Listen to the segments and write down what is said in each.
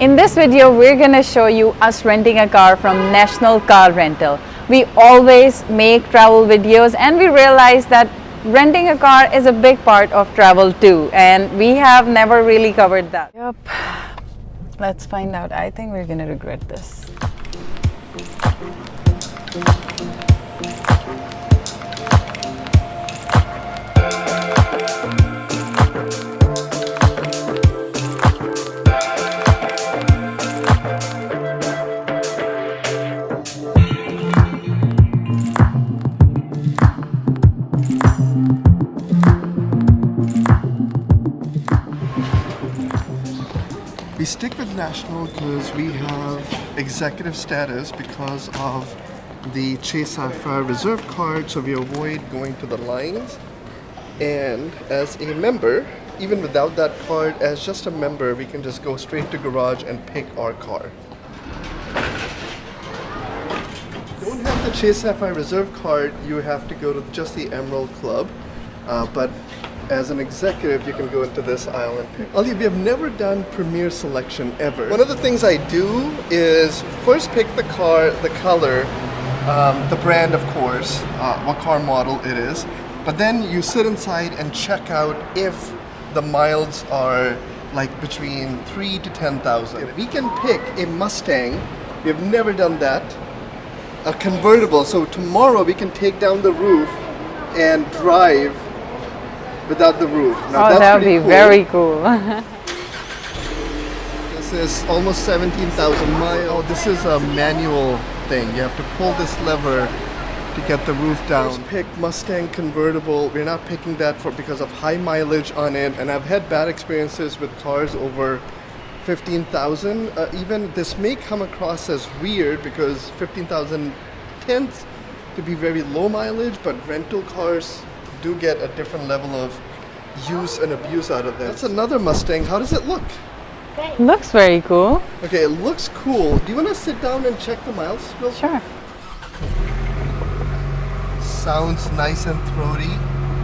In this video, we're going to show you us renting a car from National Car Rental. We always make travel videos and we realize that renting a car is a big part of travel too, and we have never really covered that. Yep. Let's find out. I think we're going to regret this. We stick with National because we have executive status because of the Chase Sapphire Reserve card, so we avoid going to the lines. And as a member, even without that card, as just a member, we can just go straight to garage and pick our car. If you don't have the Chase Sapphire Reserve card, you have to go to just the Emerald Club. But as an executive, you can go into this aisle and pick. Ali, we have never done Premier Selection ever. One of the things I do is first pick the car, the color, the brand of course, what car model it is, but then you sit inside and check out if the miles are like between 3 to 10,000. We can pick a Mustang, we have never done that, a convertible, so tomorrow we can take down the roof and drive without the roof. Now, that would be cool. Very cool. This is almost 17,000 miles. Oh, this is a manual thing. You have to pull this lever to get the roof down. First pick Mustang convertible. We're not picking that because of high mileage on it, and I've had bad experiences with cars over 15,000. Even this may come across as weird because 15,000 tends to be very low mileage, but rental cars do get a different level of use and abuse out of that. That's another Mustang. How does it look? Looks very cool. Okay, it looks cool. Do you want to sit down and check the miles? Sure. Sounds nice and throaty.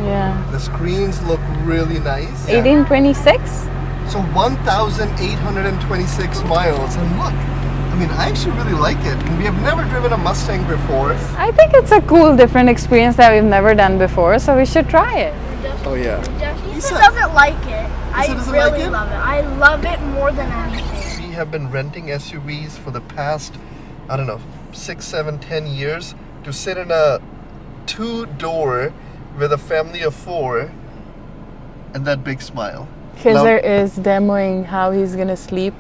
Yeah. The screens look really nice. 1826? So 1,826 miles. And look, I mean, I actually really like it. And we have never driven a Mustang before. I think it's a cool, different experience that we've never done before, so we should try it. Oh yeah. Lisa doesn't like it. I really like it? love it. I love it more than anything. We have been renting SUVs for the past, I don't know, 6, 7, 10 years to sit in a 2-door with a family of 4 and that big smile. Kizzer is demoing how he's gonna sleep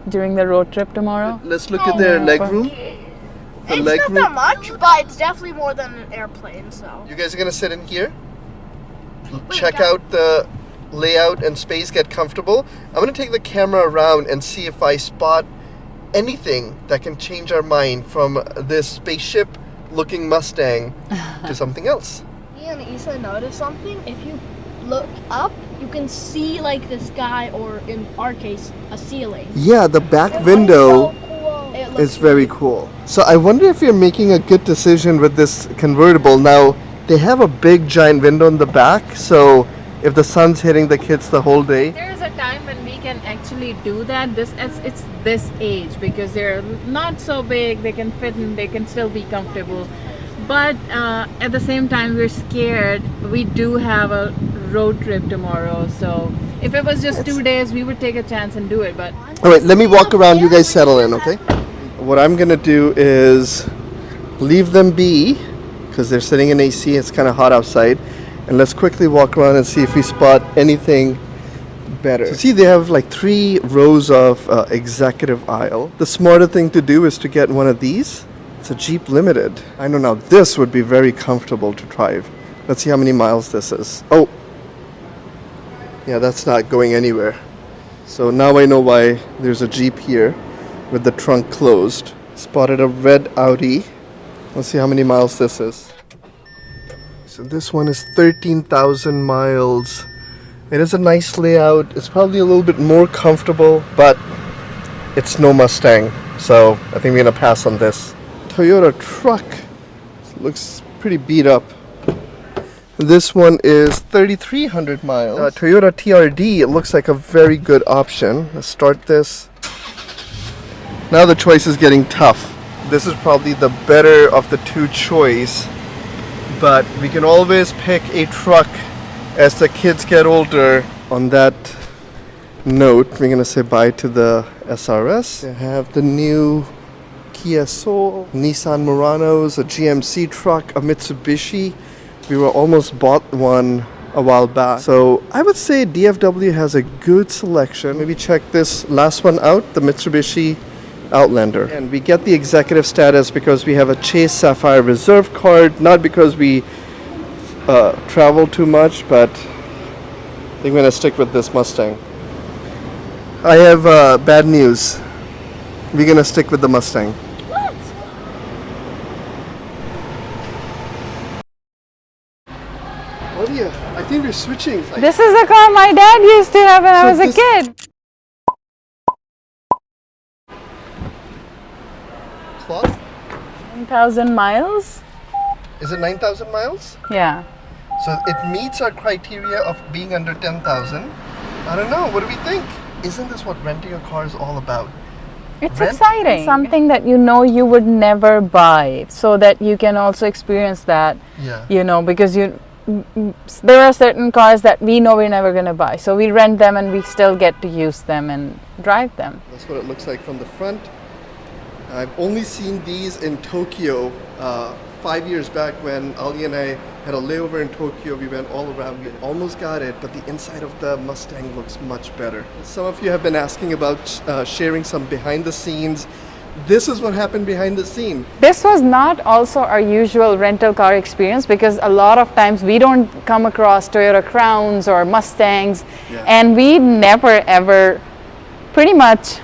during the road trip tomorrow. Let's look at their leg room. It's not that much, but it's definitely more than an airplane, so. You guys are gonna sit in here, check out the layout and space, get comfortable. I'm gonna take the camera around and see if I spot anything that can change our mind from this spaceship looking Mustang to something else. Me and Isa noticed something. If you look up, you can see like the sky, or in our case, a ceiling. Yeah, the back window is very cool. So I wonder if you're making a good decision with this convertible. Now, they have a big giant window in the back, so if the sun's hitting the kids the whole day. There's a time when we can actually do that. It's this age because they're not so big, they can fit and they can still be comfortable. But at the same time, we're scared. We do have a road trip tomorrow, so if it was just 2 days, we would take a chance and do it. But all right, let me walk around. You guys settle in, okay? What I'm gonna do is leave them be because they're sitting in AC. It's kind of hot outside, and let's quickly walk around and see if we spot anything better. So see, they have like 3 rows of executive aisle. The smarter thing to do is to get one of these. It's a Jeep Limited. I know now this would be very comfortable to drive. Let's see how many miles this is. Oh, yeah, that's not going anywhere. So now I know why there's a Jeep here with the trunk closed. Spotted a red Audi. Let's see how many miles this is. So this one is 13,000 miles. It is a nice layout. It's probably a little bit more comfortable, but it's no Mustang. So I think we're gonna pass on this. Toyota truck. Looks pretty beat up. This one is 3,300 miles. Toyota TRD, it looks like a very good option. Let's start this. Now the choice is getting tough. This is probably the better of the two choice, but we can always pick a truck as the kids get older. On that note, we're gonna say bye to the SRS. They have the new Kia Soul, Nissan Muranos, a GMC truck, a Mitsubishi. We were almost bought one a while back. So I would say DFW has a good selection. Maybe check this last one out, the Mitsubishi Outlander. And we get the executive status because we have a Chase Sapphire Reserve card, not because we travel too much, but I think we're gonna stick with this Mustang. I have bad news. We're gonna stick with the Mustang. Olivia, I think we're switching. This is a car my dad used to have when I was a kid. Cloth? 9,000 miles? Is it 9,000 miles? Yeah. So it meets our criteria of being under 10,000. I don't know, what do we think? Isn't this what renting a car is all about? It's exciting. Something that you know you would never buy, so that you can also experience that. Yeah. You know, because there are certain cars that we know we're never going to buy. So we rent them and we still get to use them and drive them. That's what it looks like from the front. I've only seen these in Tokyo 5 years back when Ali and I had a layover in Tokyo. We went all around. We almost got it, but the inside of the Mustang looks much better. Some of you have been asking about sharing some behind the scenes. This is what happened behind the scene. This was not also our usual rental car experience, because a lot of times we don't come across Toyota Crowns or Mustangs, and we never ever, pretty much,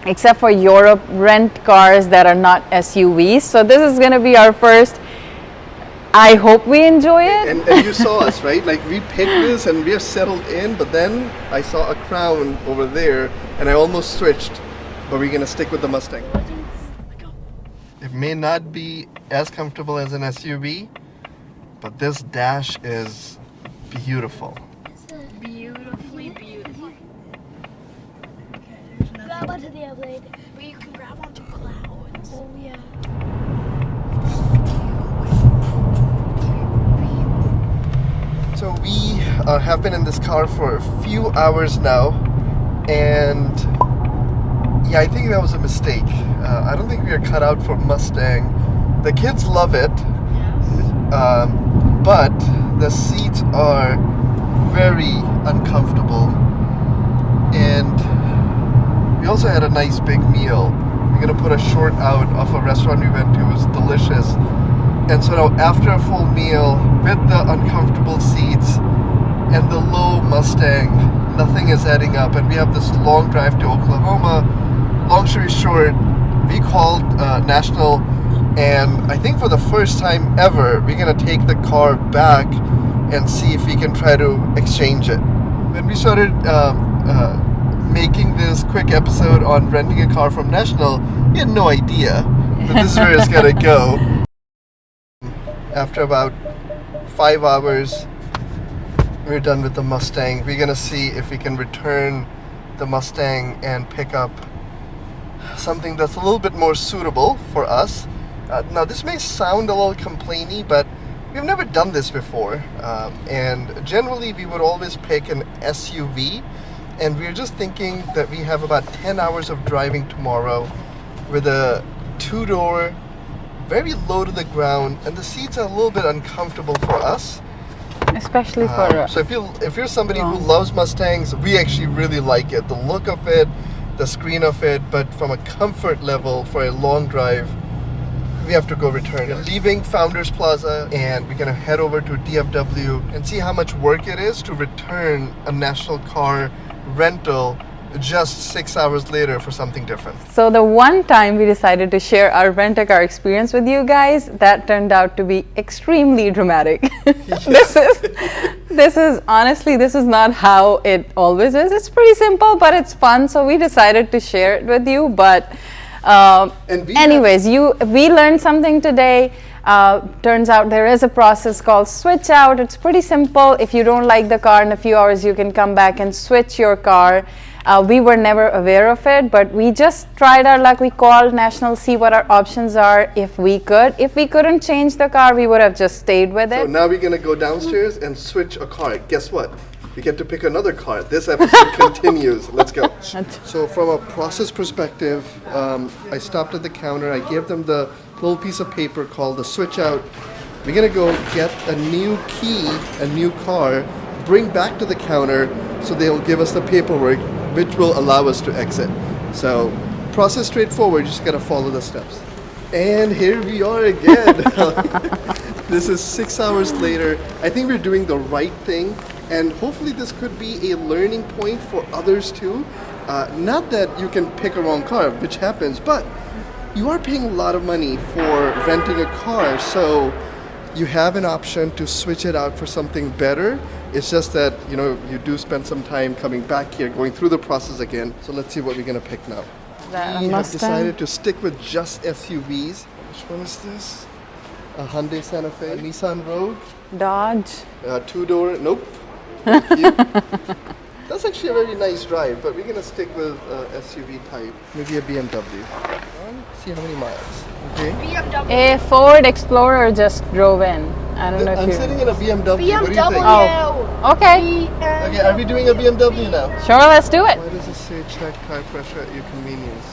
except for Europe, rent cars that are not SUVs. So this is going to be our first. I hope we enjoy it. And you saw us, right? Like, we picked this and we're settled in, but then I saw a Crown over there and I almost switched. But we're going to stick with the Mustang. It may not be as comfortable as an SUV, but this dash is beautiful. Beautifully beautiful. Grab onto the blade, but you can grab onto clouds. Oh yeah. So we have been in this car for a few hours now, and yeah, I think that was a mistake. I don't think we are cut out for Mustang. The kids love it, but the seats are very uncomfortable, and we also had a nice big meal. We're gonna put a short out of a restaurant we went to. It was delicious. And so now, after a full meal with the uncomfortable seats and the low Mustang, nothing is adding up, and we have this long drive to Oklahoma. Long story short, we called National, and I think for the first time ever, we're gonna take the car back and see if we can try to exchange it. When we started making this quick episode on renting a car from National, we had no idea that this is where it's gonna go. After about 5 hours, we're done with the Mustang. We're gonna see if we can return the Mustang and pick up something that's a little bit more suitable for us. Now, this may sound a little complainy, but we've never done this before. And generally, we would always pick an SUV. And we're just thinking that we have about 10 hours of driving tomorrow with a two-door, very low to the ground, and the seats are a little bit uncomfortable for us. Especially for so if you're somebody who loves Mustangs, we actually really like it. The look of it, the screen of it, but from a comfort level for a long drive, we have to go return it. We're leaving Founders Plaza, and we're gonna head over to DFW and see how much work it is to return a National car rental just 6 hours later for something different. So the one time we decided to share our rent-a-car experience with you guys, that turned out to be extremely dramatic. This is honestly, this is not how it always is. It's pretty simple, but it's fun. So we decided to share it with you. But we learned something today. Turns out there is a process called switch out. It's pretty simple. If you don't like the car in a few hours, you can come back and switch your car. We were never aware of it, but we just tried our luck. We called National, see what our options are if we could. If we couldn't change the car, we would have just stayed with So it. now we're gonna go downstairs and switch a car. Guess what? We get to pick another car. This episode continues. Let's go. So from a process perspective, I stopped at the counter. I gave them the little piece of paper called the switch out. We're gonna go get a new key, a new car, bring back to the counter so they'll give us the paperwork which will allow us to exit. So process straightforward, you just gotta follow the steps. And here we are again. This is 6 hours later. I think we're doing the right thing, and hopefully this could be a learning point for others too. Not that you can pick a wrong car, which happens, but you are paying a lot of money for renting a car, so you have an option to switch it out for something better. It's just that, you know, you do spend some time coming back here, going through the process again. So let's see what we're gonna pick now. That We have Mustang. decided to stick with just SUVs. Which one is this? A Hyundai Santa Fe, a Nissan Rogue, Dodge. a two-door, nope. Thank you. That's actually a very nice drive, but we're gonna stick with SUV type. Maybe a BMW. See how many miles. Okay. BMW. A Ford Explorer just drove in. I don't know if I'm you. sitting in a BMW. What do you BMW. think? Oh, okay. Okay, are we doing a BMW now? Sure, let's do it. Why does it say check tire pressure at your convenience?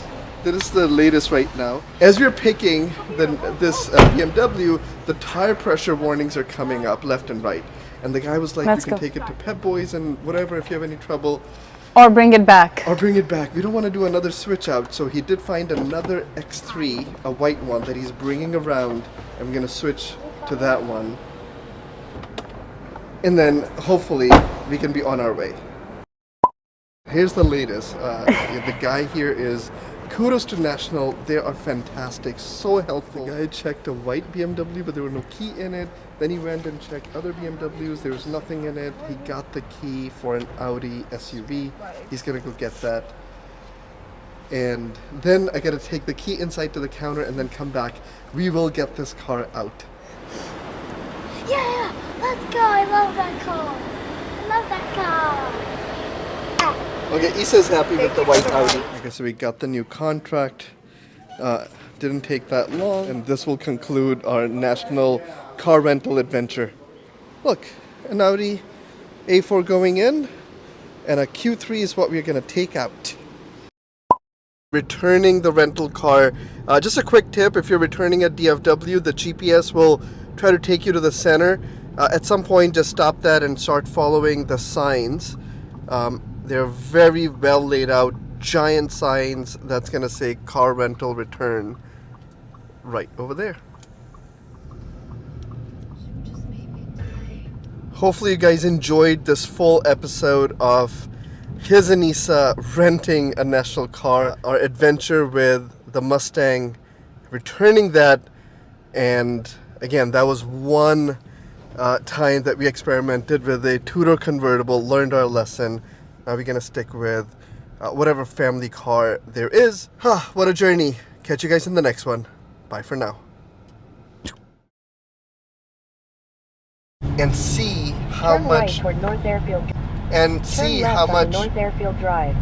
That is the latest right now. As we're picking this BMW, the tire pressure warnings are coming up left and right. And the guy was like, Let's you can go. take it to Pep Boys and whatever if you have any trouble. Or bring it back. Or bring it back. We don't want to do another switch out. So he did find another X3, a white one that he's bringing around. I'm going to switch to that one. And then hopefully we can be on our way. Here's the latest. The guy here is, kudos to National. They are fantastic, so helpful. The guy checked a white BMW, but there were no key in it. Then he went and checked other BMWs. There was nothing in it. He got the key for an Audi SUV. He's gonna go get that. And then I gotta take the key inside to the counter and then come back. We will get this car out. Yeah, let's go. I love that car. I love that car. Okay, Issa's happy with the white Audi. Okay, so we got the new contract. Didn't take that long, and this will conclude our national car rental adventure. Look, an Audi A4 going in, and a Q3 is what we're gonna take out. Returning the rental car. Just a quick tip, if you're returning a DFW, the GPS will try to take you to the center. At some point, just stop that and start following the signs. They're very well laid out, giant signs that's gonna say car rental return right over there. Hopefully you guys enjoyed this full episode of His and Issa renting a national car, our adventure with the Mustang, returning that, and again, that was one time that we experimented with a two-door convertible, learned our lesson. Now we're gonna stick with whatever family car there is. What a journey. Catch you guys in the next one. Bye for now. And see how Turn much right toward North Airfield. and Turn see left how on much North Airfield Drive.